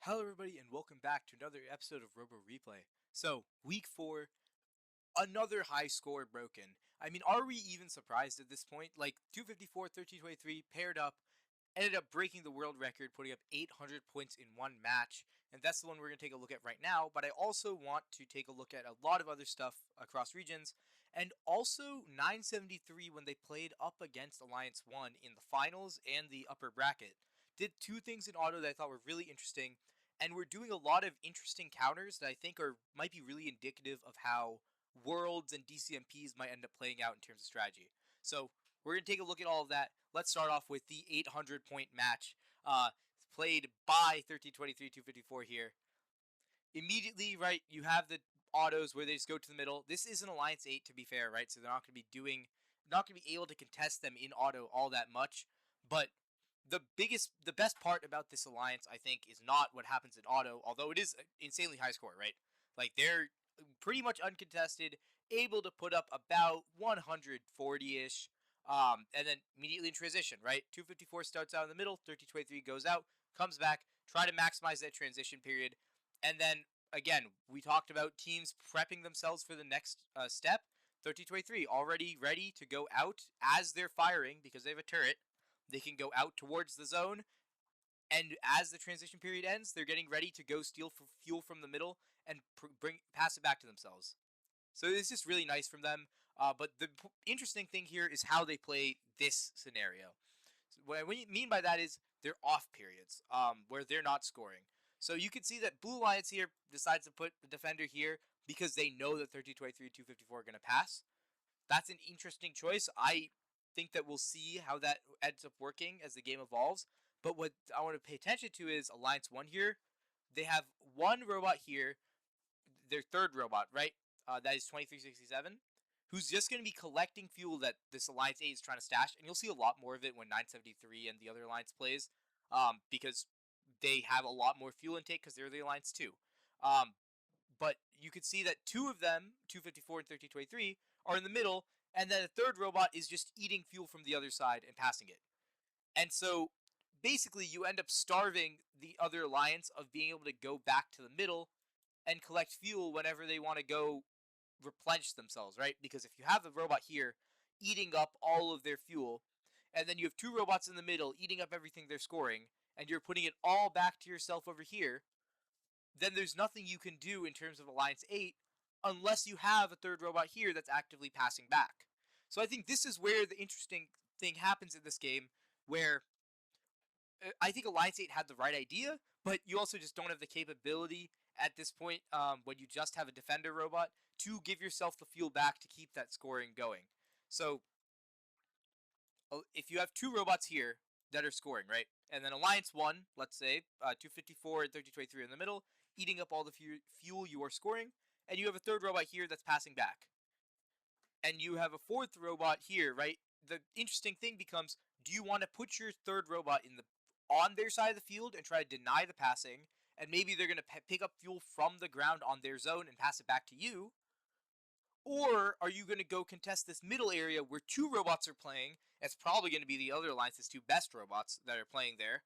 Hello everybody and welcome back to another episode of RoboReplay. So, week 4, another high score broken. I mean, are we even surprised at this point? Like, 254, 1323 paired up, ended up breaking the world record, putting up 800 points in one match. And that's the one we're going to take a look at right now. But I also want to take a look at a lot of other stuff across regions. And also 973 when they played up against Alliance 1 in the finals and the upper bracket. Did two things in auto that I thought were really interesting. And we're doing a lot of interesting counters that I think might be really indicative of how Worlds and DCMPs might end up playing out in terms of strategy. So we're going to take a look at all of that. Let's start off with the 800-point match played by 1323 254 here. Immediately, right, you have the autos where they just go to the middle. This is an Alliance 8, to be fair, right? So they're not going to be able to contest them in auto all that much. But the best part about this alliance, I think, is not what happens in auto, although it is an insanely high score, right? Like, they're pretty much uncontested, able to put up about 140-ish, and then immediately in transition, right? 254 starts out in the middle, 1323 goes out, comes back, try to maximize that transition period, and then, again, we talked about teams prepping themselves for the next step. 1323 already ready to go out as they're firing because they have a turret. They can go out towards the zone, and as the transition period ends, they're getting ready to go steal fuel from the middle and pass it back to themselves. So it's just really nice from them. But the interesting thing here is how they play this scenario. So what I mean by that is they're off periods, where they're not scoring. So you can see that Blue Alliance here decides to put the defender here because they know that 1323 254 are going to pass. That's an interesting choice. I think that we'll see how that ends up working as the game evolves. But what I want to pay attention to is Alliance 1 here. They have one robot here, their third robot, right? That is 2367, who's just going to be collecting fuel that this Alliance 8 is trying to stash. And you'll see a lot more of it when 973 and the other Alliance plays, because they have a lot more fuel intake because they're the Alliance 2. But you could see that two of them, 254 and 1323, are in the middle, and then a third robot is just eating fuel from the other side and passing it. And so basically you end up starving the other alliance of being able to go back to the middle and collect fuel whenever they want to go replenish themselves, right? Because if you have the robot here eating up all of their fuel, and then you have two robots in the middle eating up everything they're scoring, and you're putting it all back to yourself over here, then there's nothing you can do in terms of Alliance 8 unless you have a third robot here that's actively passing back. So I think this is where the interesting thing happens in this game, where I think Alliance 8 had the right idea, but you also just don't have the capability at this point, when you just have a defender robot, to give yourself the fuel back to keep that scoring going. So if you have two robots here that are scoring, right? And then Alliance 1, let's say, 254 and 1323 in the middle, eating up all the fuel you are scoring, and you have a third robot here that's passing back. And you have a fourth robot here, right? The interesting thing becomes, do you want to put your third robot on their side of the field and try to deny the passing, and maybe they're going to pick up fuel from the ground on their zone and pass it back to you? Or are you going to go contest this middle area where two robots are playing? It's probably going to be the other alliance's two best robots that are playing there.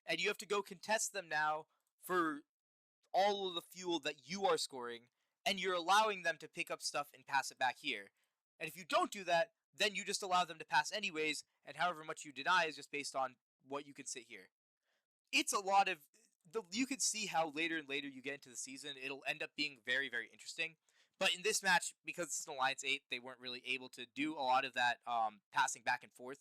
And you have to go contest them now for all of the fuel that you are scoring, and you're allowing them to pick up stuff and pass it back here. And if you don't do that, then you just allow them to pass anyways, and however much you deny is just based on what you can sit here. It's a lot of... You can see how later and later you get into the season, it'll end up being very, very interesting. But in this match, because it's an Alliance 8, they weren't really able to do a lot of that passing back and forth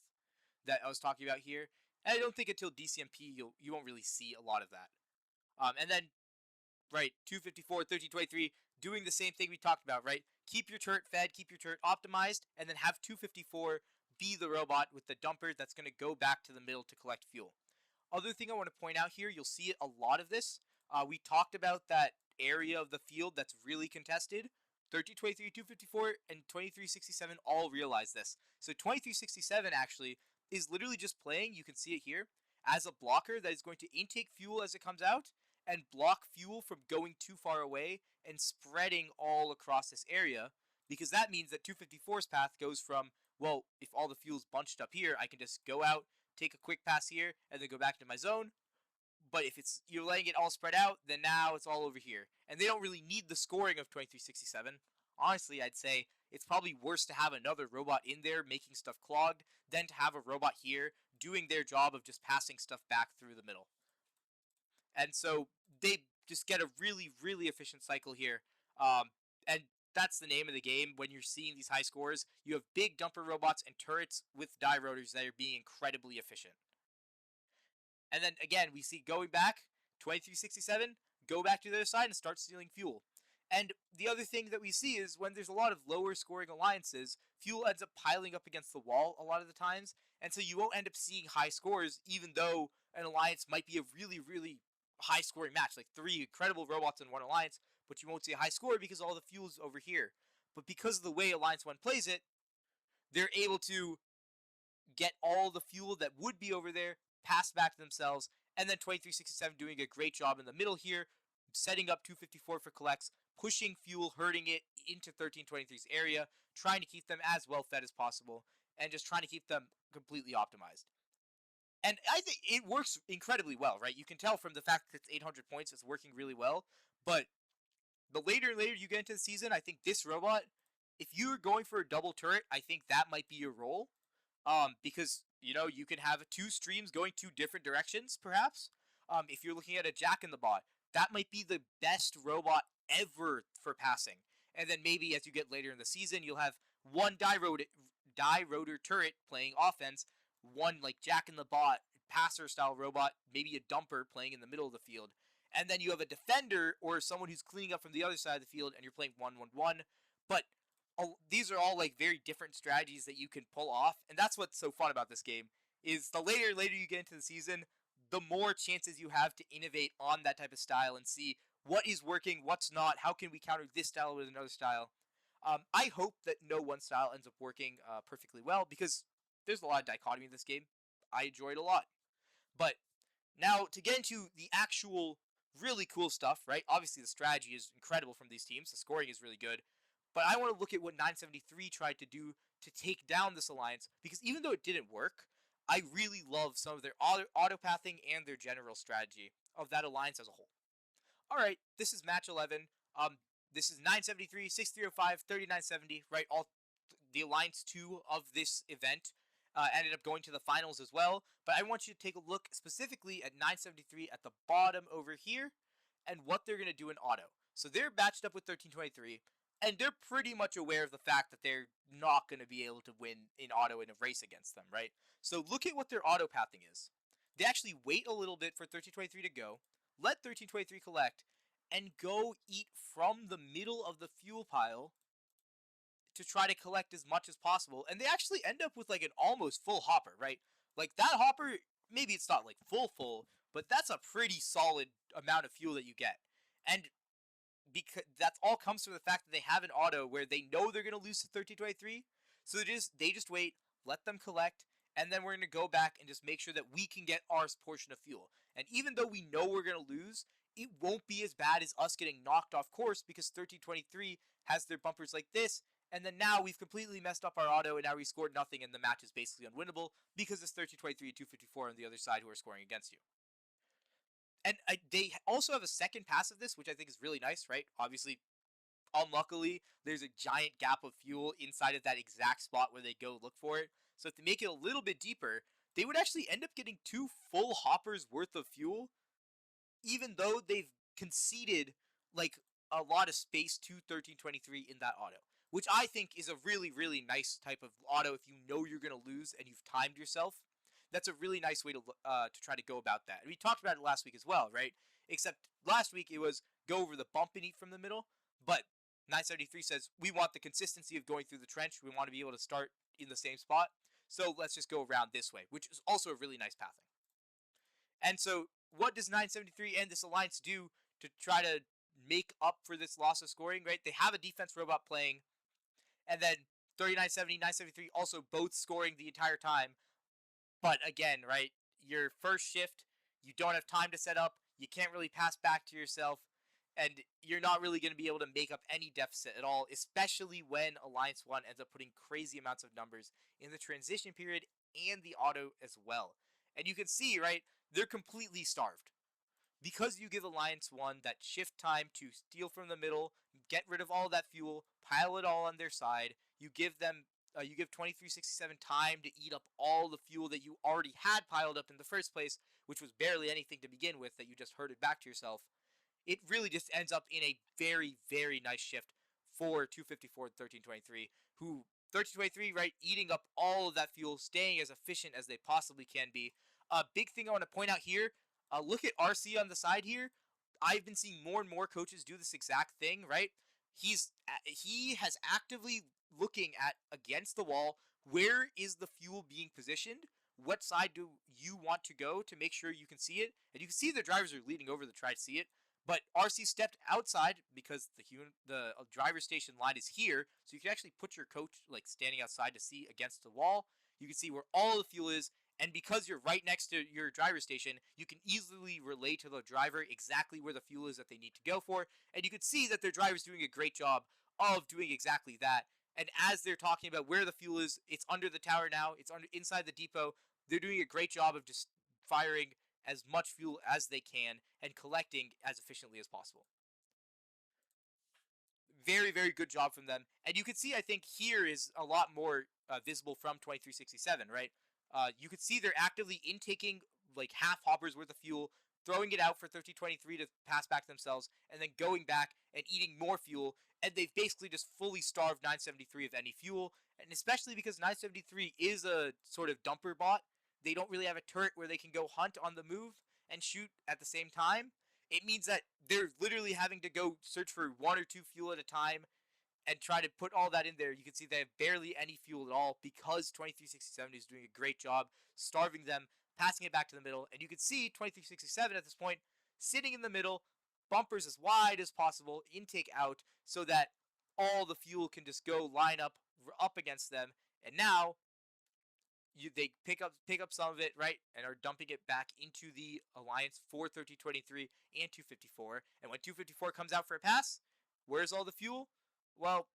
that I was talking about here. And I don't think until DCMP you won't really see a lot of that. And then, right, 254, 1323, doing the same thing we talked about, right? Keep your turret fed, keep your turret optimized, and then have 254 be the robot with the dumper that's going to go back to the middle to collect fuel. Other thing I want to point out here, you'll see a lot of this. We talked about that area of the field that's really contested. 1323, 254, and 2367 all realize this. So 2367 actually is literally just playing, you can see it here, as a blocker that is going to intake fuel as it comes out and block fuel from going too far away and spreading all across this area, because that means that 254's path goes from, well, if all the fuel's bunched up here, I can just go out, take a quick pass here, and then go back to my zone. But if you're letting it all spread out, then now it's all over here. And they don't really need the scoring of 2367. Honestly, I'd say it's probably worse to have another robot in there making stuff clogged than to have a robot here doing their job of just passing stuff back through the middle. And so they just get a really, really efficient cycle here. And that's the name of the game. When you're seeing these high scores, you have big dumper robots and turrets with die rotors that are being incredibly efficient. And then again, we see going back, 2367, go back to the other side and start stealing fuel. And the other thing that we see is when there's a lot of lower scoring alliances, fuel ends up piling up against the wall a lot of the times. And so you won't end up seeing high scores, even though an alliance might be a really, really high scoring match, like 3 incredible robots in one alliance, but you won't see a high score because all the fuel's over here. But because of the way Alliance 1 plays it, they're able to get all the fuel that would be over there, pass back to themselves, and then 2367 doing a great job in the middle here, setting up 254 for collects, pushing fuel, hurting it into 1323's area, trying to keep them as well fed as possible, and just trying to keep them completely optimized. And I think it works incredibly well, right? You can tell from the fact that it's 800 points, it's working really well. But the later and later you get into the season, I think this robot, if you're going for a double turret, I think that might be your role. Because, you know, you can have 2 streams going 2 different directions, perhaps. If you're looking at a Jack in the Bot, that might be the best robot ever for passing. And then maybe as you get later in the season, you'll have one die rotor turret playing offense, one like Jack in the Bot passer style robot, maybe a dumper playing in the middle of the field. And then you have a defender or someone who's cleaning up from the other side of the field and you're playing 1-1-1. But these are all like very different strategies that you can pull off, and that's what's so fun about this game, is the later you get into the season, the more chances you have to innovate on that type of style and see what is working, what's not, how can we counter this style with another style. I hope that no one style ends up working perfectly well, because there's a lot of dichotomy in this game. I enjoy it a lot. But now, to get into the actual really cool stuff, right? Obviously, the strategy is incredible from these teams. The scoring is really good. But I want to look at what 973 tried to do to take down this alliance, because even though it didn't work, I really love some of their autopathing and their general strategy of that alliance as a whole. Alright, this is match 11. This is 973, 6305, 3970, right? All the alliance 2 of this event ended up going to the finals as well. But I want you to take a look specifically at 973 at the bottom over here and what they're going to do in auto. So they're matched up with 1323. And they're pretty much aware of the fact that they're not going to be able to win in auto in a race against them, right? So look at what their auto pathing is. They actually wait a little bit for 1323 to go, let 1323 collect, and go eat from the middle of the fuel pile to try to collect as much as possible. And they actually end up with like an almost full hopper, right? Like that hopper, maybe it's not like full, but that's a pretty solid amount of fuel that you get. And because that all comes from the fact that they have an auto where they know they're going to lose to 1323, so they just wait, let them collect, and then we're going to go back and just make sure that we can get our portion of fuel. And even though we know we're going to lose, it won't be as bad as us getting knocked off course, because 1323 has their bumpers like this, and then now we've completely messed up our auto, and now we scored nothing, and the match is basically unwinnable because it's 1323 and 254 on the other side who are scoring against you. And they also have a second pass of this, which I think is really nice, right? Obviously, unluckily, there's a giant gap of fuel inside of that exact spot where they go look for it. So if they make it a little bit deeper, they would actually end up getting 2 full hoppers worth of fuel, even though they've conceded like a lot of space to 1323 in that auto, which I think is a really, really nice type of auto if you know you're going to lose and you've timed yourself. That's a really nice way to try to go about that. We talked about it last week as well, right? Except last week it was go over the bump and eat from the middle, but 973 says we want the consistency of going through the trench. We want to be able to start in the same spot, so let's just go around this way, which is also a really nice pathing. And so what does 973 and this alliance do to try to make up for this loss of scoring, right? They have a defense robot playing, and then 3970, 973 also both scoring the entire time. But again, right, your first shift, you don't have time to set up, you can't really pass back to yourself, and you're not really going to be able to make up any deficit at all, especially when Alliance 1 ends up putting crazy amounts of numbers in the transition period and the auto as well. And you can see, right, they're completely starved. because you give Alliance 1 that shift time to steal from the middle, get rid of all that fuel, pile it all on their side, you give 2367 time to eat up all the fuel that you already had piled up in the first place, which was barely anything to begin with that you just herded back to yourself. It really just ends up in a very, very nice shift for 254 and 1323, who 1323, right, eating up all of that fuel, staying as efficient as they possibly can be. A big thing I want to point out here, look at RC on the side here. I've been seeing more and more coaches do this exact thing, right? He has actively looking at against the wall, where is the fuel being positioned? What side do you want to go to make sure you can see it? And you can see the drivers are leading over to try to see it. But RC stepped outside because the driver station line is here, so you can actually put your coach like standing outside to see against the wall. You can see where all the fuel is, and because you're right next to your driver station, you can easily relay to the driver exactly where the fuel is that they need to go for, and you can see that their driver's doing a great job of doing exactly that. And as they're talking about where the fuel is, it's under the tower now, it's inside the depot. They're doing a great job of just firing as much fuel as they can and collecting as efficiently as possible. Very, very good job from them. And you can see, I think, here is a lot more visible from 2367, right? You can see they're actively intaking like half hoppers worth of fuel, throwing it out for 1323 to pass back to themselves, and then going back and eating more fuel. And they've basically just fully starved 973 of any fuel. And especially because 973 is a sort of dumper bot, they don't really have a turret where they can go hunt on the move and shoot at the same time. It means that they're literally having to go search for one or two fuel at a time and try to put all that in there. You can see they have barely any fuel at all because 2367 is doing a great job starving them, passing it back to the middle. And you can see 2367 at this point sitting in the middle, bumpers as wide as possible, intake out, so that all the fuel can just go line up against them. And now they pick up some of it, right, and are dumping it back into the Alliance for 1323 and 254. And when 254 comes out for a pass, where's all the fuel? Well,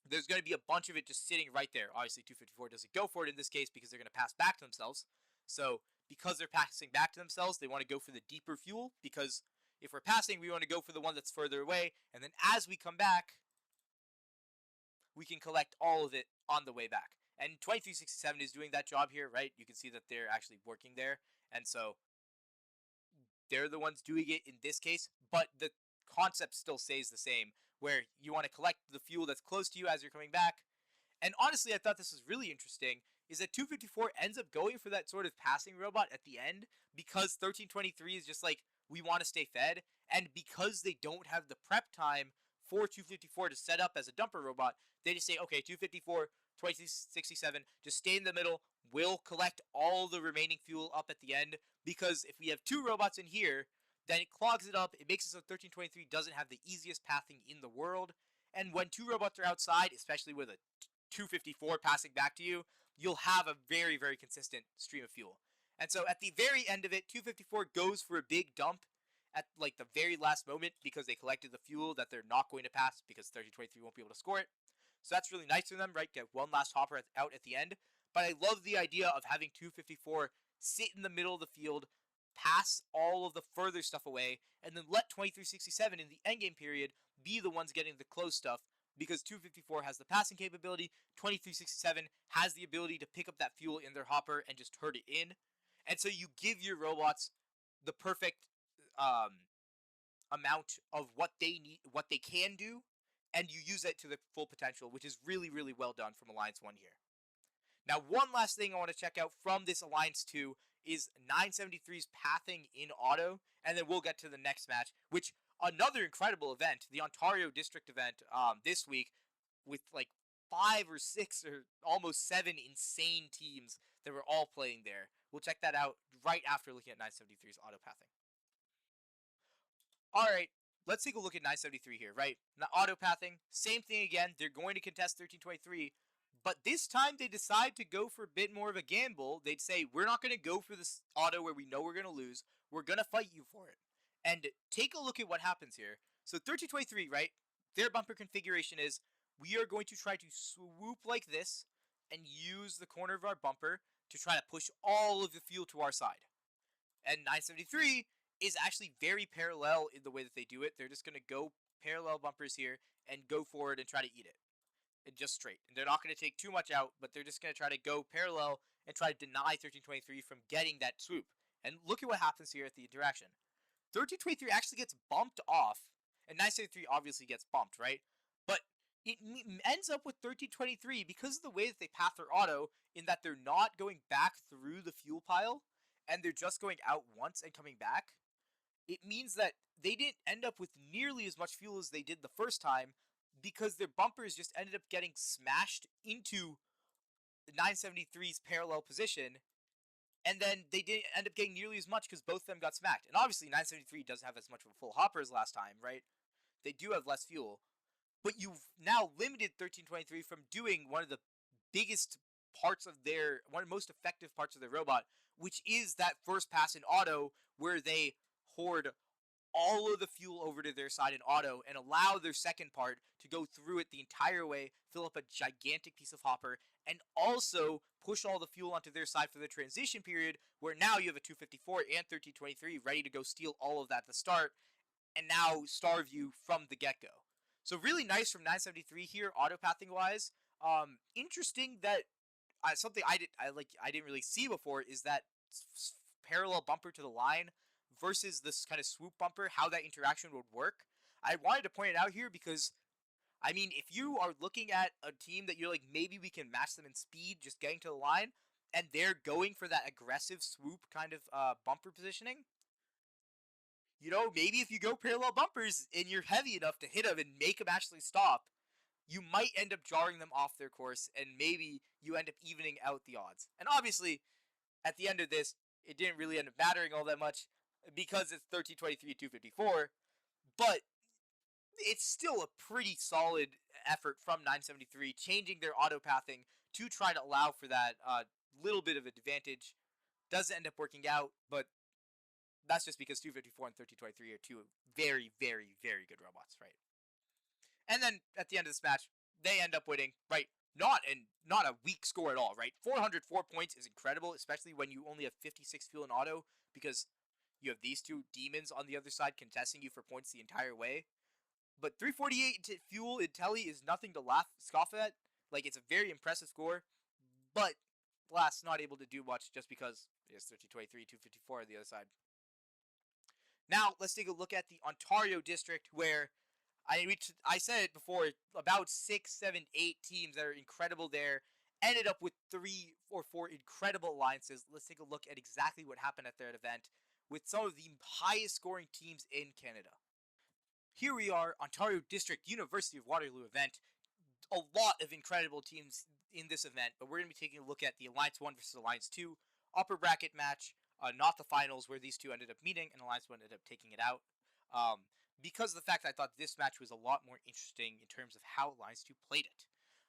there's going to be a bunch of it just sitting right there. Obviously, 254 doesn't go for it in this case because they're going to pass back to themselves. So because they're passing back to themselves, they want to go for the deeper fuel, because if we're passing, we want to go for the one that's further away. And then as we come back, we can collect all of it on the way back. And 2367 is doing that job here, right? You can see that they're actually working there. And so they're the ones doing it in this case, but the concept still stays the same, where you want to collect the fuel that's close to you as you're coming back. And honestly, I thought this was really interesting, is that 254 ends up going for that sort of passing robot at the end, because 1323 is just like, we want to stay fed, and because they don't have the prep time for 254 to set up as a dumper robot, they just say, okay, 254, 2067, just stay in the middle, we'll collect all the remaining fuel up at the end, because if we have two robots in here, then it clogs it up, it makes it so 1323 doesn't have the easiest pathing in the world, and when two robots are outside, especially with a 254 passing back to you, you'll have a very, very consistent stream of fuel. And so at the very end of it, 254 goes for a big dump at like the very last moment because they collected the fuel that they're not going to pass because 1323 won't be able to score it. So that's really nice of them, right? Get one last hopper out at the end. But I love the idea of having 254 sit in the middle of the field, pass all of the further stuff away, and then let 2367 in the endgame period be the ones getting the close stuff, because 254 has the passing capability, 2367 has the ability to pick up that fuel in their hopper and just herd it in. And so you give your robots the perfect amount of what they need, what they can do, and you use it to the full potential, which is really, really well done from Alliance 1 here. Now, one last thing I want to check out from this Alliance 2 is 973's pathing in auto, and then we'll get to the next match, which, another incredible event, the Ontario District event this week, with like 5 or 6 or almost 7 insane teams that were all playing there. We'll check that out right after looking at 973's auto pathing. Alright, let's take a look at 973 here, right? Now, auto pathing, same thing again, they're going to contest 1323, but this time they decide to go for a bit more of a gamble. They'd say, we're not going to go for this auto where we know we're going to lose, we're going to fight you for it. And take a look at what happens here. So 1323, right, their bumper configuration is, we are going to try to swoop like this and use the corner of our bumper to try to push all of the fuel to our side. And 973 is actually very parallel in the way that they do it. They're just going to go parallel bumpers here and go forward and try to eat it. And just straight. And they're not going to take too much out, but they're just going to try to go parallel and try to deny 1323 from getting that swoop. And look at what happens here at the interaction. 1323 actually gets bumped off, and 973 obviously gets bumped, right? But it ends up with 1323 because of the way that they path their auto, in that they're not going back through the fuel pile, and they're just going out once and coming back. It means that they didn't end up with nearly as much fuel as they did the first time, because their bumpers just ended up getting smashed into 973's parallel position, and then they didn't end up getting nearly as much because both of them got smacked. And obviously 973 doesn't have as much of a full hopper as last time, right? They do have less fuel, but you've now limited 1323 from doing one of the biggest parts of their, one of the most effective parts of their robot, which is that first pass in auto, where they hoard all of the fuel over to their side in auto and allow their second part to go through it the entire way, fill up a gigantic piece of hopper, and also push all the fuel onto their side for the transition period, where now you have a 254 and 1323 ready to go steal all of that at the start, and now starve you from the get-go. So really nice from 973 here, auto-pathing wise. Interesting that something I didn't really see before is that parallel bumper to the line versus this kind of swoop bumper, how that interaction would work. I wanted to point it out here because, I mean, if you are looking at a team that you're like, maybe we can match them in speed just getting to the line, and they're going for that aggressive swoop kind of bumper positioning, you know, maybe if you go parallel bumpers and you're heavy enough to hit them and make them actually stop, you might end up jarring them off their course, and maybe you end up evening out the odds. And obviously, at the end of this, it didn't really end up mattering all that much, because it's 1323 254, but it's still a pretty solid effort from 973, changing their auto pathing to try to allow for that little bit of advantage. Doesn't end up working out, but that's just because 254 and 1323 are two very, very, very good robots, right? And then at the end of this match, they end up winning, right? Not a weak score at all, right? 404 points is incredible, especially when you only have 56 fuel in auto, because you have these two demons on the other side contesting you for points the entire way. But 348 fuel in Tele is nothing to scoff at. Like, it's a very impressive score, but Blast not able to do much just because it's 1323, 254 on the other side. Now, let's take a look at the Ontario District, where I said it before, about 6, 7, 8 teams that are incredible there ended up with 3 or 4 incredible alliances. Let's take a look at exactly what happened at that event with some of the highest scoring teams in Canada. Here we are, Ontario District University of Waterloo event. A lot of incredible teams in this event, but we're going to be taking a look at the Alliance 1 versus Alliance 2 upper bracket match, not the finals where these two ended up meeting and Alliance 1 ended up taking it out. Because of the fact that I thought this match was a lot more interesting in terms of how Alliance 2 played it.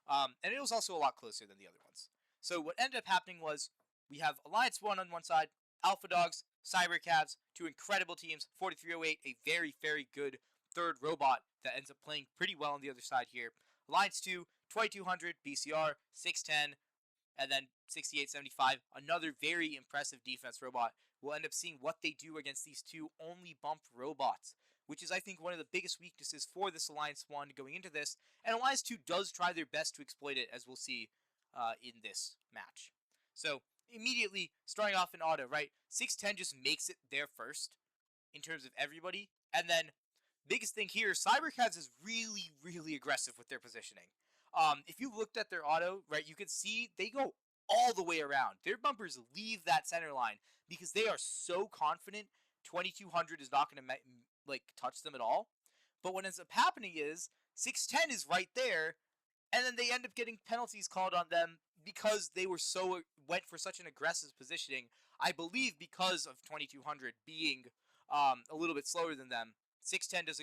And it was also a lot closer than the other ones. So what ended up happening was, we have Alliance 1 on one side, Alpha Dogs, Cybercabs, two incredible teams, 4308, a very, very good third robot that ends up playing pretty well on the other side here. Alliance 2, 2200, BCR, 610, and then 6875, another very impressive defense robot. We'll end up seeing what they do against these two only bumped robots, which is, I think, one of the biggest weaknesses for this Alliance 1 going into this, and Alliance 2 does try their best to exploit it, as we'll see in this match. So, immediately, starting off in auto, right, 610 just makes it there first, in terms of everybody, and then, biggest thing here, Cybercats is really, really aggressive with their positioning. If you looked at their auto, right, you can see they go all the way around. Their bumpers leave that center line because they are so confident 2200 is not going to touch them at all. But what ends up happening is 610 is right there, and then they end up getting penalties called on them because they went for such an aggressive positioning. I believe because of 2200 being a little bit slower than them. 610 does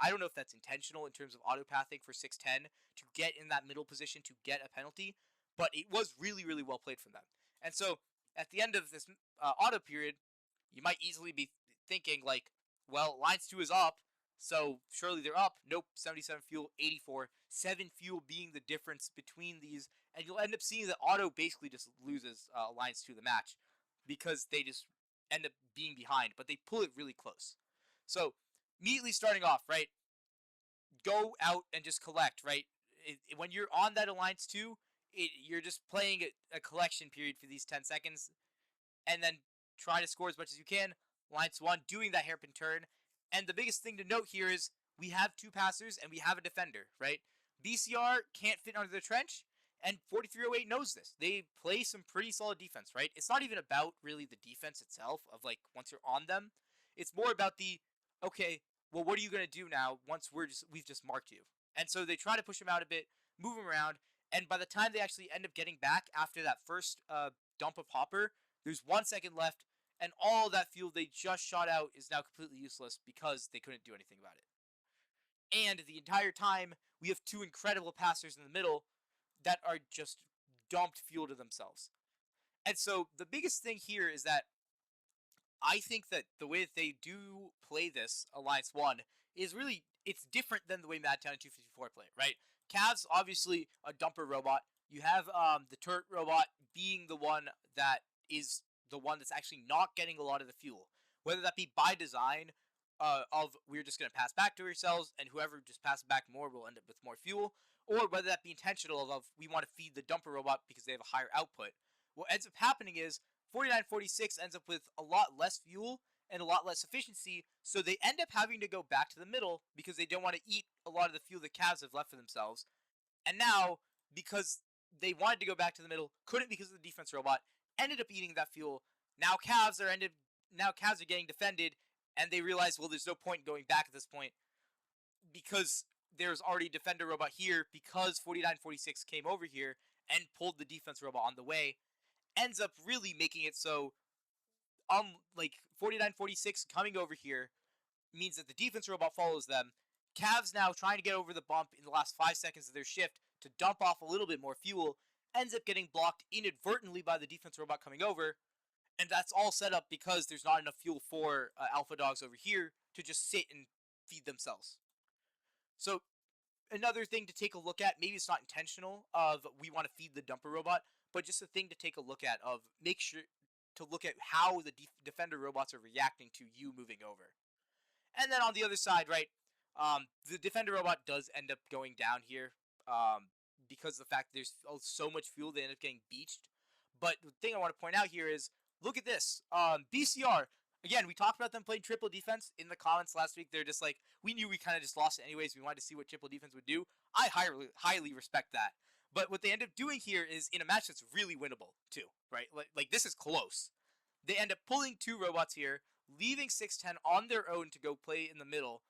I don't know if that's intentional in terms of auto pathing for 610 to get in that middle position to get a penalty, but it was really, really well played from them. And so at the end of this auto period, you might easily be thinking well, Alliance 2 is up, so surely they're up. Nope, 77 fuel, 84, 7 fuel being the difference between these, and you'll end up seeing that auto basically just loses Alliance 2 the match because they just end up being behind, but they pull it really close. So immediately starting off, right, go out and just collect, right? When you're on that alliance 2, you're just playing a collection period for these 10 seconds, and then try to score as much as you can. Alliance 1 doing that hairpin turn. And the biggest thing to note here is we have 2 passers and we have a defender, right? BCR can't fit under the trench, and 4308 knows this. They play some pretty solid defense, right? It's not even about really the defense itself of like once you're on them. It's more about the, okay, well, what are you going to do now once we've just marked you? And so they try to push him out a bit, move him around, and by the time they actually end up getting back after that first dump of Hopper, there's 1 second left, and all that fuel they just shot out is now completely useless because they couldn't do anything about it. And the entire time, we have 2 incredible passers in the middle that are just dumped fuel to themselves. And so the biggest thing here is that I think that the way that they do play this Alliance 1 is really, it's different than the way Madtown and 254 play it, right? Cavs, obviously a dumper robot. You have the turret robot being the one that is the one that's actually not getting a lot of the fuel. Whether that be by design, of we're just going to pass back to ourselves, and whoever just passes back more will end up with more fuel, or whether that be intentional of we want to feed the dumper robot because they have a higher output. What ends up happening is 4946 ends up with a lot less fuel and a lot less efficiency, so they end up having to go back to the middle because they don't want to eat a lot of the fuel the Cavs have left for themselves. And now, because they wanted to go back to the middle, couldn't because of the defense robot, ended up eating that fuel. Now Cavs are getting defended, and they realize, well, there's no point in going back at this point because there's already a defender robot here because 4946 came over here and pulled the defense robot on the way. Ends up really making it so like 4946 coming over here means that the defense robot follows them. Cavs now trying to get over the bump in the last 5 seconds of their shift to dump off a little bit more fuel, ends up getting blocked inadvertently by the defense robot coming over, and that's all set up because there's not enough fuel for Alpha Dogs over here to just sit and feed themselves. So another thing to take a look at, maybe it's not intentional of we want to feed the dumper robot, but just a thing to take a look at of make sure to look at how the defender robots are reacting to you moving over. And then on the other side, right, the defender robot does end up going down here because of the fact there's so much fuel they end up getting beached. But the thing I want to point out here is, look at this. BCR, again, we talked about them playing triple defense in the comments last week. They're just like, we knew we kind of just lost it anyways. We wanted to see what triple defense would do. I highly respect that. But what they end up doing here is in a match that's really winnable too, right? Like this is close. They end up pulling 2 robots here, leaving 610 on their own to go play in the middle,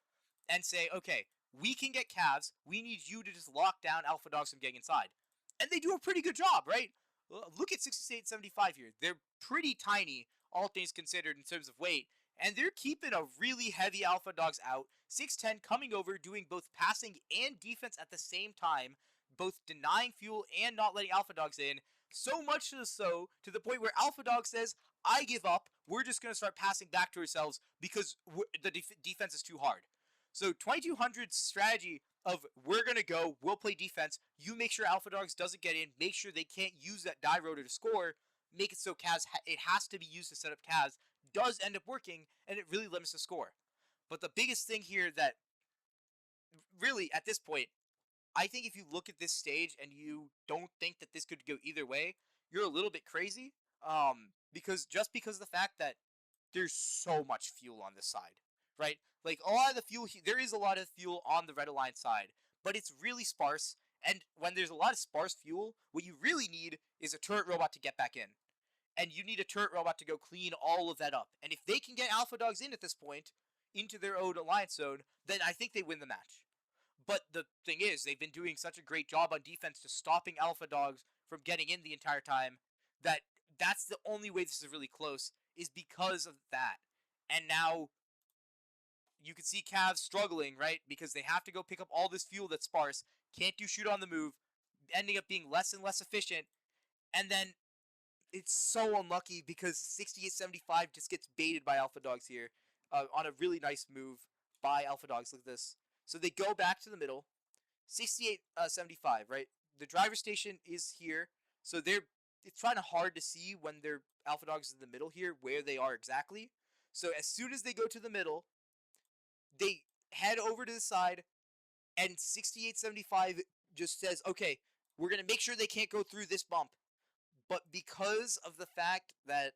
and say, okay, we can get Cavs. We need you to just lock down Alpha Dogs from getting inside. And they do a pretty good job, right? Look at 6875 here. They're pretty tiny, all things considered, in terms of weight, and they're keeping a really heavy Alpha Dogs out. 610 coming over, doing both passing and defense at the same time, both denying fuel and not letting Alpha Dogs in. So much so to the point where Alpha Dog says, I give up. We're just going to start passing back to ourselves because the defense is too hard. So 2200's strategy of we're going to go, we'll play defense, you make sure Alpha Dogs doesn't get in, make sure they can't use that die rotor to score, make it so Cavs, it has to be used to set up Cavs, does end up working, and it really limits the score. But the biggest thing here that really, at this point, I think if you look at this stage and you don't think that this could go either way, you're a little bit crazy. Because of the fact that there's so much fuel on this side, right? Like a lot of the fuel, there is a lot of fuel on the Red Alliance side, but it's really sparse. And when there's a lot of sparse fuel, what you really need is a turret robot to get back in. And you need a turret robot to go clean all of that up. And if they can get Alpha Dogs in at this point, into their own Alliance zone, then I think they win the match. But the thing is, they've been doing such a great job on defense to stopping Alpha Dogs from getting in the entire time that that's the only way this is really close, is because of that. And now you can see Cavs struggling, right? Because they have to go pick up all this fuel that's sparse, can't do shoot on the move, ending up being less and less efficient. And then it's so unlucky because 6875 just gets baited by Alpha Dogs here on a really nice move by Alpha Dogs. Look at this. So they go back to the middle. 6875, right? The driver station is here. So they're it's kind of hard to see when their Alpha Dogs in the middle here where they are exactly. So as soon as they go to the middle, they head over to the side, and 6875 just says, okay, we're going to make sure they can't go through this bump. But because of the fact that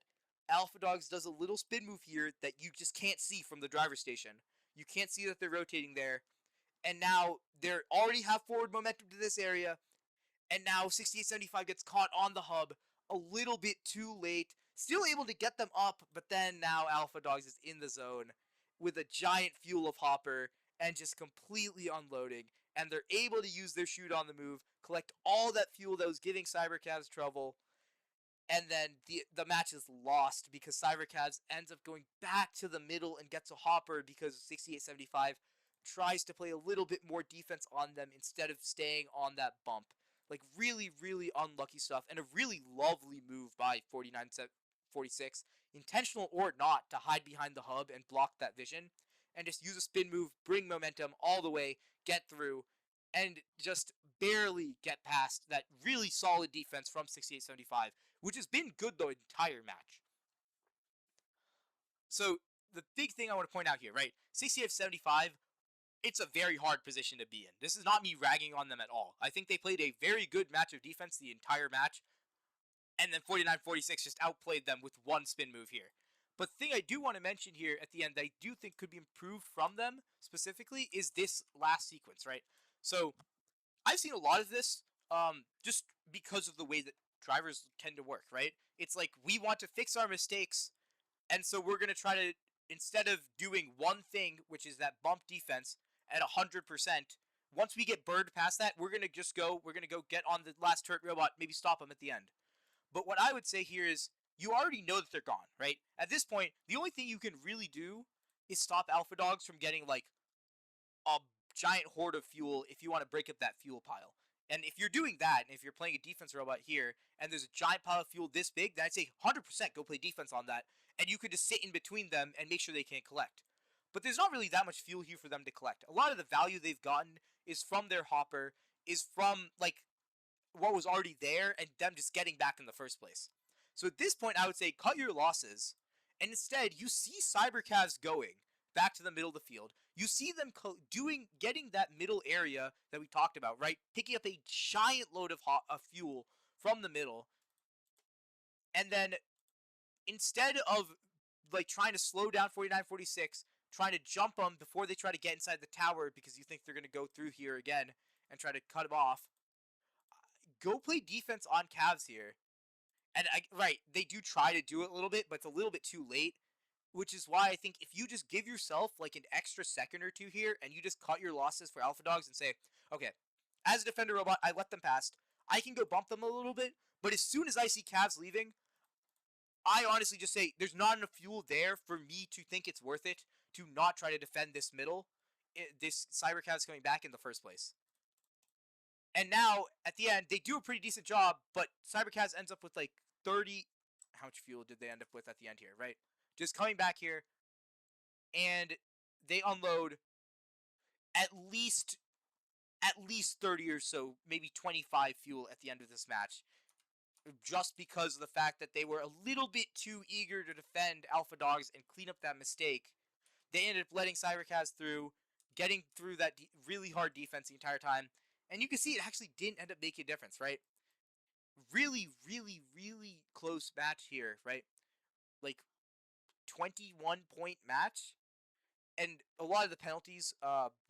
Alpha Dogs does a little spin move here that you just can't see from the driver's station, you can't see that they're rotating there, and now they already have forward momentum to this area, and now 6875 gets caught on the hub a little bit too late, still able to get them up, but then now Alpha Dogs is in the zone with a giant fuel of hopper and just completely unloading, and they're able to use their shoot on the move, collect all that fuel that was giving Cybercavs trouble, and then the match is lost because Cybercavs ends up going back to the middle and gets a hopper because 6875 tries to play a little bit more defense on them instead of staying on that bump. Like, really, really unlucky stuff, and a really lovely move by 4946, intentional or not, to hide behind the hub and block that vision, and just use a spin move, bring momentum all the way, get through, and just barely get past that really solid defense from 6875, which has been good the entire match. So the big thing I want to point out here, right? 6875, it's a very hard position to be in. This is not me ragging on them at all. I think they played a very good match of defense the entire match, and then 4946 just outplayed them with one spin move here. But the thing I do want to mention here at the end that I do think could be improved from them specifically is this last sequence, right? So I've seen a lot of this just because of the way that drivers tend to work, right? It's like, we want to fix our mistakes, and so we're going to try to, instead of doing one thing, which is that bump defense at 100%, once we get burned past that, we're going to go get on the last turret robot, maybe stop them at the end. But what I would say here is, you already know that they're gone, right? At this point, the only thing you can really do is stop Alpha Dogs from getting, like, a giant horde of fuel if you want to break up that fuel pile. And if you're doing that, and if you're playing a defense robot here, and there's a giant pile of fuel this big, then I'd say 100% go play defense on that, and you could just sit in between them and make sure they can't collect. But there's not really that much fuel here for them to collect. A lot of the value they've gotten is from their hopper, is from, like, what was already there, and them just getting back in the first place. So at this point, I would say cut your losses, and instead, you see Cybercavs going back to the middle of the field. You see them getting that middle area that we talked about, right? Picking up a giant load of fuel from the middle, and then instead of, like, trying to slow down 4946, trying to jump them before they try to get inside the tower because you think they're going to go through here again and try to cut them off, go play defense on Cavs here. And right, they do try to do it a little bit, but it's a little bit too late. Which is why I think if you just give yourself like an extra second or two here, and you just cut your losses for Alpha Dogs and say, okay, as a defender robot, I let them pass. I can go bump them a little bit, but as soon as I see Cavs leaving, I honestly just say there's not enough fuel there for me to think it's worth it to not try to defend this middle, this Cyber Cavs coming back in the first place. And now, at the end, they do a pretty decent job, but Cybercavs ends up with like 30... How much fuel did they end up with at the end here, right? Just coming back here, and they unload at least 30 or so, maybe 25 fuel at the end of this match, just because of the fact that they were a little bit too eager to defend Alpha Dogs and clean up that mistake. They ended up letting Cybercavs through, getting through that really hard defense the entire time, and you can see it actually didn't end up making a difference, right? Really, really, really close match here, right? Like, 21-point match, and a lot of the penalties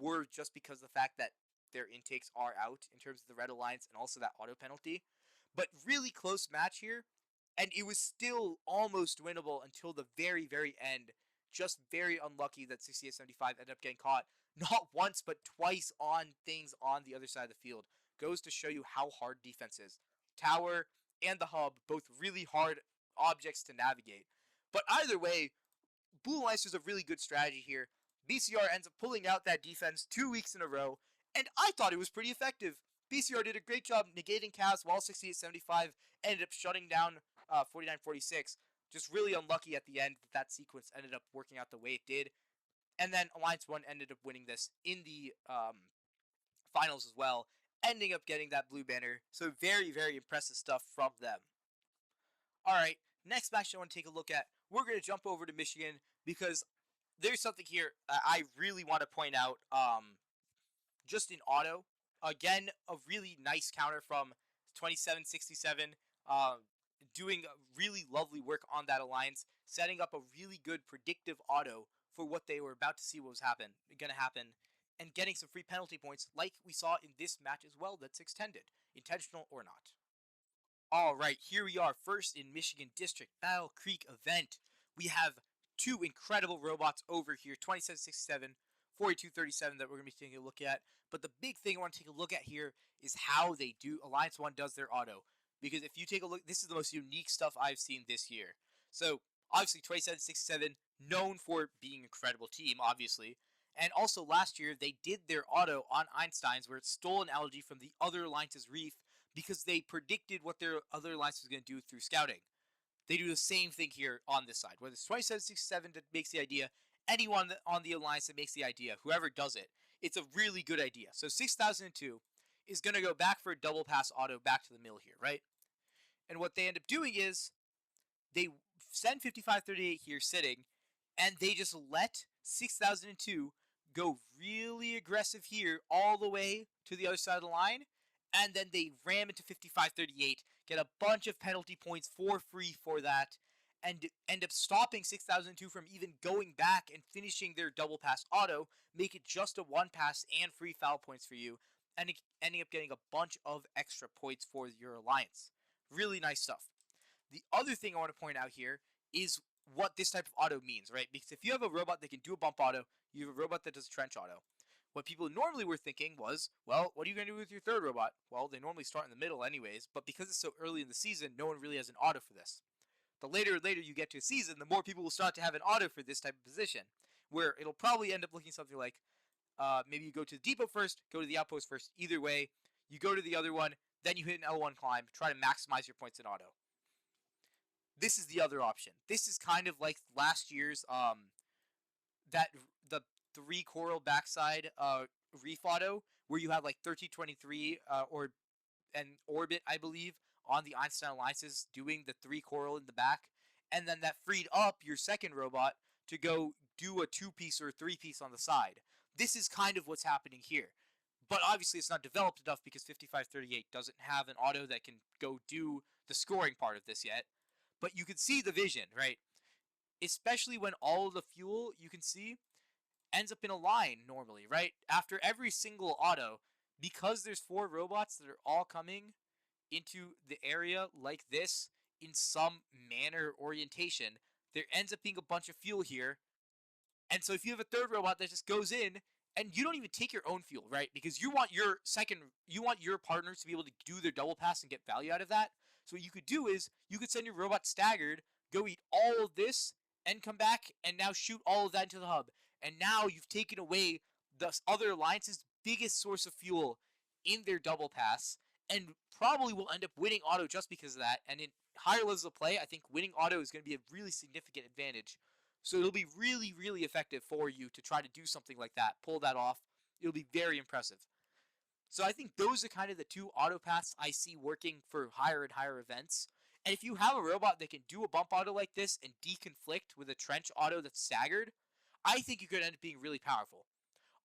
were just because of the fact that their intakes are out in terms of the Red Alliance and also that auto penalty. But really close match here, and it was still almost winnable until the very, very end. Just very unlucky that 6875 ended up getting caught not once but twice on things on the other side of the field. Goes to show you how hard defense is. Tower and the hub, both really hard objects to navigate. But either way, Blue Alliance is a really good strategy here. BCR ends up pulling out that defense 2 weeks in a row, and I thought it was pretty effective. BCR did a great job negating Cavs while 6875 ended up shutting down 4946. Just really unlucky at the end that sequence ended up working out the way it did. And then Alliance 1 ended up winning this in the finals as well, ending up getting that blue banner. So very, very impressive stuff from them. Alright, next match I want to take a look at, we're going to jump over to Michigan because there's something here I really want to point out. Just in auto, again, a really nice counter from 2767, doing really lovely work on that alliance, setting up a really good predictive auto for what they were about to see what was going to happen, and getting some free penalty points like we saw in this match as well that's extended, intentional or not. Alright, here we are, first in Michigan District Battle Creek event. We have two incredible robots over here, 2767, 4237 that we're going to be taking a look at. But the big thing I want to take a look at here is how they do, Alliance 1 does their auto. Because if you take a look, this is the most unique stuff I've seen this year. So, obviously 2767, known for being an incredible team, obviously. And also last year, they did their auto on Einstein's where it stole an algae from the other Alliance's reef because they predicted what their other alliance was going to do through scouting. They do the same thing here on this side. Whether it's 2767 that makes the idea, anyone on the alliance that makes the idea, whoever does it, it's a really good idea. So 6002 is going to go back for a double pass auto back to the mill here, right? And what they end up doing is they send 5538 here sitting, and they just let 6002 go really aggressive here all the way to the other side of the line, and then they ram into 5538, get a bunch of penalty points for free for that, and end up stopping 6002 from even going back and finishing their double pass auto, make it just a one pass and free foul points for you, and ending up getting a bunch of extra points for your alliance. Really nice stuff. The other thing I want to point out here is what this type of auto means, right? Because if you have a robot that can do a bump auto, you have a robot that does a trench auto. What people normally were thinking was, well, what are you going to do with your third robot? Well, they normally start in the middle anyways, but because it's so early in the season, no one really has an auto for this. The later you get to a season, the more people will start to have an auto for this type of position, where it'll probably end up looking something like, maybe you go to the depot first, go to the outpost first, either way, you go to the other one, then you hit an L1 climb, try to maximize your points in auto. This is the other option. This is kind of like last year's, the 3 coral backside reef auto, where you had like 1323 and orbit, I believe, on the Einstein alliances doing the 3 coral in the back, and then that freed up your second robot to go do a 2-piece or a 3-piece on the side. This is kind of what's happening here. But obviously it's not developed enough because 5538 doesn't have an auto that can go do the scoring part of this yet. But you can see the vision, right? Especially when all of the fuel, you can see, ends up in a line normally, right? After every single auto, because there's 4 robots that are all coming into the area like this in some manner or orientation, there ends up being a bunch of fuel here. And so if you have a third robot that just goes in, and you don't even take your own fuel, right? Because you want your partners to be able to do their double pass and get value out of that. So what you could do is, you could send your robot staggered, go eat all of this, and come back and now shoot all of that into the hub. And now you've taken away the other alliance's biggest source of fuel in their double pass, and probably will end up winning auto just because of that. And in higher levels of play, I think winning auto is going to be a really significant advantage. So it'll be really, really effective for you to try to do something like that, pull that off. It'll be very impressive. So I think those are kind of the 2 auto paths I see working for higher and higher events. And if you have a robot that can do a bump auto like this and deconflict with a trench auto that's staggered, I think you could end up being really powerful.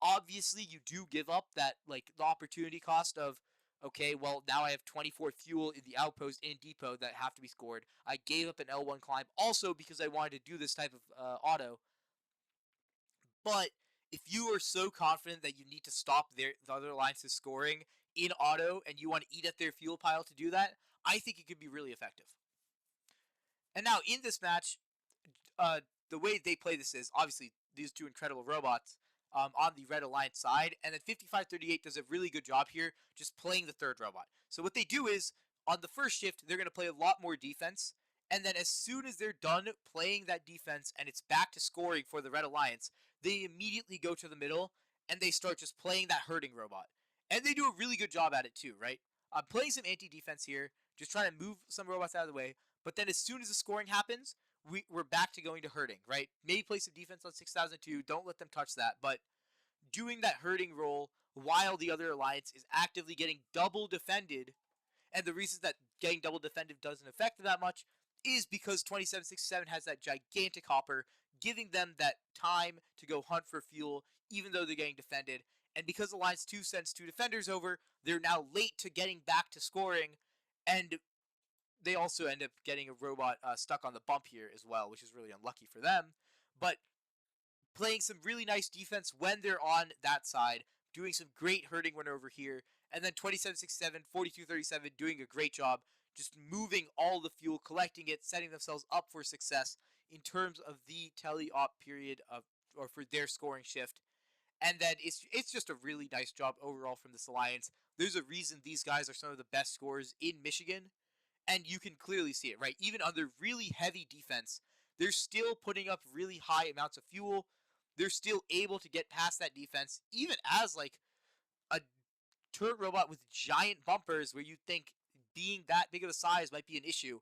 Obviously, you do give up that, like, the opportunity cost of, okay, well, now I have 24 fuel in the outpost and depot that have to be scored. I gave up an L1 climb also because I wanted to do this type of auto. But if you are so confident that you need to stop the other alliance's scoring in auto and you want to eat at their fuel pile to do that, I think it could be really effective. And now in this match, the way they play this is, obviously, these 2 incredible robots on the Red Alliance side, and then 5538 does a really good job here just playing the third robot. So what they do is, on the first shift, they're going to play a lot more defense, and then as soon as they're done playing that defense and it's back to scoring for the Red Alliance, they immediately go to the middle, and they start just playing that hurting robot. And they do a really good job at it too, right? I'm playing some anti-defense here, just trying to move some robots out of the way, but then as soon as the scoring happens, we're back to going to hurting, right? Maybe play some defense on 6002, don't let them touch that, but doing that hurting role while the other alliance is actively getting double defended, and the reason that getting double defended doesn't affect it that much is because 2767 has that gigantic hopper, giving them that time to go hunt for fuel, even though they're getting defended. And because Alliance 2 sends 2 defenders over, they're now late to getting back to scoring, and they also end up getting a robot stuck on the bump here as well, which is really unlucky for them. But playing some really nice defense when they're on that side, doing some great hurting run over here, and then 2767, 4237 doing a great job just moving all the fuel, collecting it, setting themselves up for success in terms of the Teleop period of, or for their scoring shift. And then it's just a really nice job overall from this alliance. There's a reason these guys are some of the best scorers in Michigan, and you can clearly see it, right? Even under really heavy defense, they're still putting up really high amounts of fuel. They're still able to get past that defense, even as like a turret robot with giant bumpers, where you'd think being that big of a size might be an issue.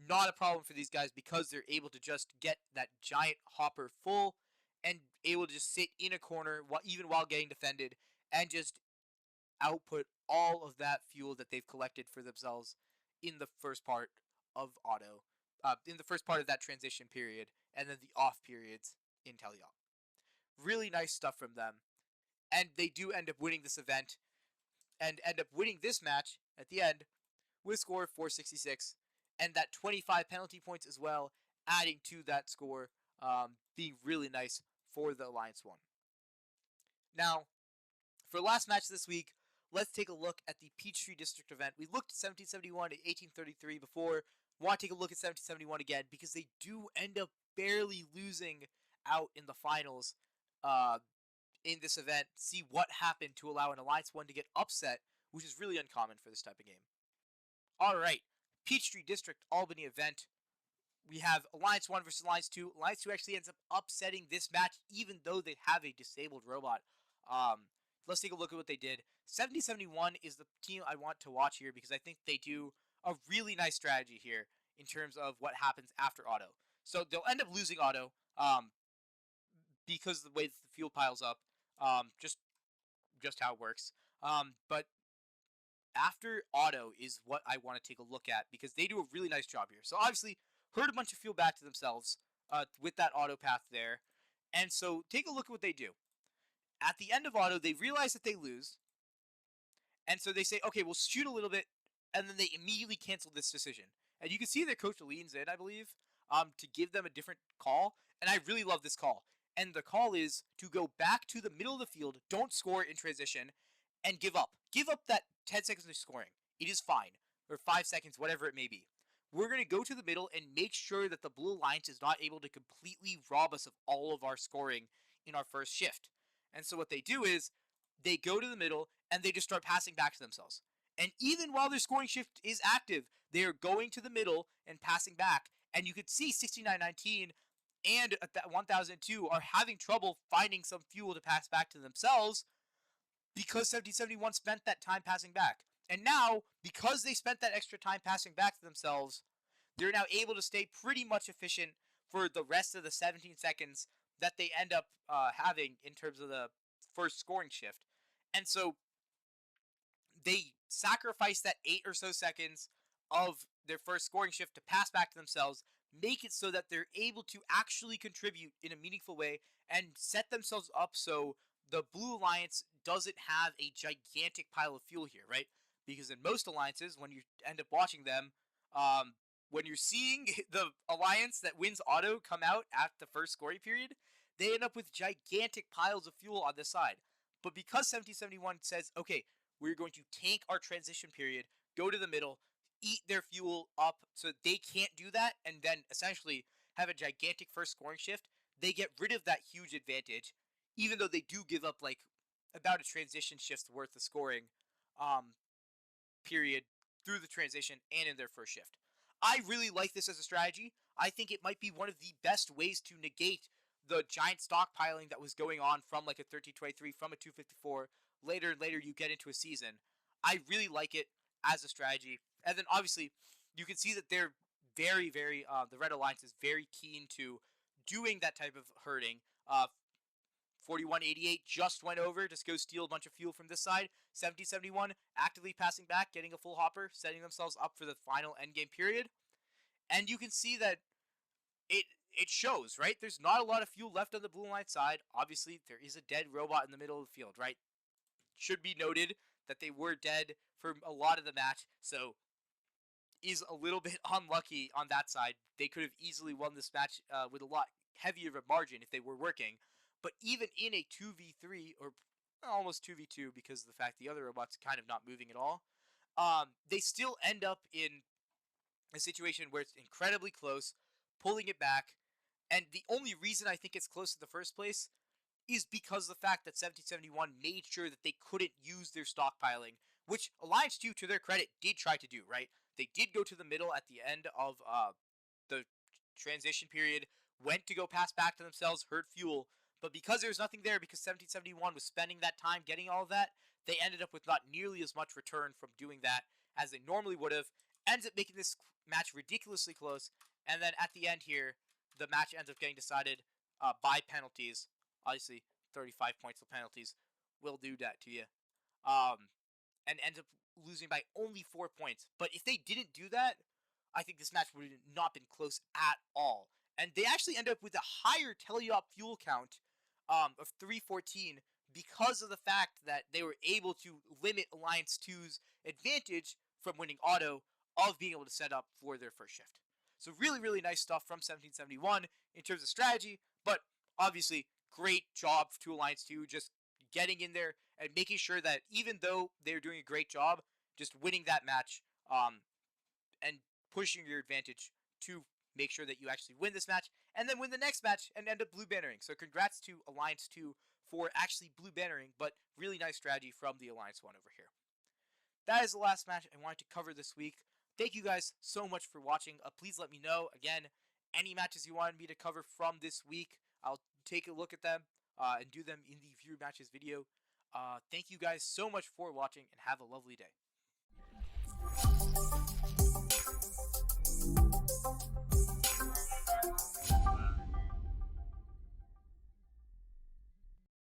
Not a problem for these guys because they're able to just get that giant hopper full and able to just sit in a corner even while getting defended and just output all of that fuel that they've collected for themselves in the first part of auto, in the first part of that transition period, and then the off periods in Teleop. Really nice stuff from them, and they do end up winning this event and end up winning this match at the end with a score of 466, and that 25 penalty points as well, adding to that score, being really nice for the Alliance 1. Now, for the last match this week, let's take a look at the Peachtree District event. We looked at 1771 and 1833 before. Want to take a look at 1771 again because they do end up barely losing out in the finals in this event. See what happened to allow an Alliance 1 to get upset, which is really uncommon for this type of game. Alright, Peachtree District Albany event. We have Alliance 1 versus Alliance 2. Alliance 2 actually ends up upsetting this match even though they have a disabled robot. Let's take a look at what they did. 1771 is the team I want to watch here because I think they do a really nice strategy here in terms of what happens after auto. So they'll end up losing auto because of the way that the fuel piles up. Just how it works. But after auto is what I want to take a look at because they do a really nice job here. So obviously, herd a bunch of fuel back to themselves with that auto path there. And so take a look at what they do. At the end of auto, they realize that they lose. And so they say, okay, we'll shoot a little bit. And then they immediately cancel this decision. And you can see their coach leans in, I believe, to give them a different call. And I really love this call. And the call is to go back to the middle of the field, don't score in transition, and give up. Give up that 10 seconds of scoring. It is fine. Or 5 seconds, whatever it may be. We're going to go to the middle and make sure that the Blue Alliance is not able to completely rob us of all of our scoring in our first shift. And so what they do is they go to the middle and they just start passing back to themselves. And even while their scoring shift is active, they are going to the middle and passing back. And you could see 6919 and 1002 are having trouble finding some fuel to pass back to themselves because 1771 spent that time passing back. And now, because they spent that extra time passing back to themselves, they're now able to stay pretty much efficient for the rest of the 17 seconds that they end up having in terms of the first scoring shift. And so they sacrifice that 8 or so seconds of their first scoring shift to pass back to themselves, make it so that they're able to actually contribute in a meaningful way and set themselves up so the Blue Alliance doesn't have a gigantic pile of fuel here, right? Because in most alliances, when you end up watching them, when you're seeing the alliance that wins auto come out at the first scoring period, they end up with gigantic piles of fuel on this side. But because 1771 says, okay, we're going to tank our transition period, go to the middle, eat their fuel up so they can't do that, and then essentially have a gigantic first scoring shift, they get rid of that huge advantage, even though they do give up like about a transition shift's worth of scoring period through the transition and in their first shift. I really like this as a strategy. I think it might be one of the best ways to negate the giant stockpiling that was going on from like a 1323, from a 254. Later and later you get into a season. I really like it as a strategy. And then obviously you can see that they're very, the Red Alliance is very keen to doing that type of herding. 4188 just went over to go steal a bunch of fuel from this side. 1771 actively passing back, getting a full hopper, setting themselves up for the final endgame period. And you can see that it shows, right? There's not a lot of fuel left on the blue line side. Obviously, there is a dead robot in the middle of the field, right? Should be noted that they were dead for a lot of the match, so is a little bit unlucky on that side. They could have easily won this match with a lot heavier of a margin if they were working. But even in a 2v3, or almost 2v2 because of the fact the other robot's kind of not moving at all, they still end up in a situation where it's incredibly close, pulling it back. And the only reason I think it's close in the first place is because of the fact that 1771 made sure that they couldn't use their stockpiling, which Alliance 2, to their credit, did try to do, right? They did go to the middle at the end of the transition period, went to go pass back to themselves, herd fuel, but because there was nothing there, because 1771 was spending that time getting all of that, they ended up with not nearly as much return from doing that as they normally would have. Ends up making this match ridiculously close, and then at the end here, the match ends up getting decided by penalties. Obviously, 35 points of penalties will do that to you. And ends up losing by only 4 points. But if they didn't do that, I think this match would have not been close at all. And they actually end up with a higher Teleop fuel count of 314 because of the fact that they were able to limit Alliance 2's advantage from winning auto of being able to set up for their first shift. So really, really nice stuff from 1771 in terms of strategy, but obviously great job to Alliance 2 just getting in there and making sure that even though they're doing a great job, just winning that match and pushing your advantage to make sure that you actually win this match and then win the next match and end up blue bannering. So congrats to Alliance 2 for actually blue bannering, but really nice strategy from the Alliance 1 over here. That is the last match I wanted to cover this week. Thank you guys so much for watching. Please let me know, again, any matches you wanted me to cover from this week. I'll take a look at them and do them in the viewer matches video. Thank you guys so much for watching, and have a lovely day.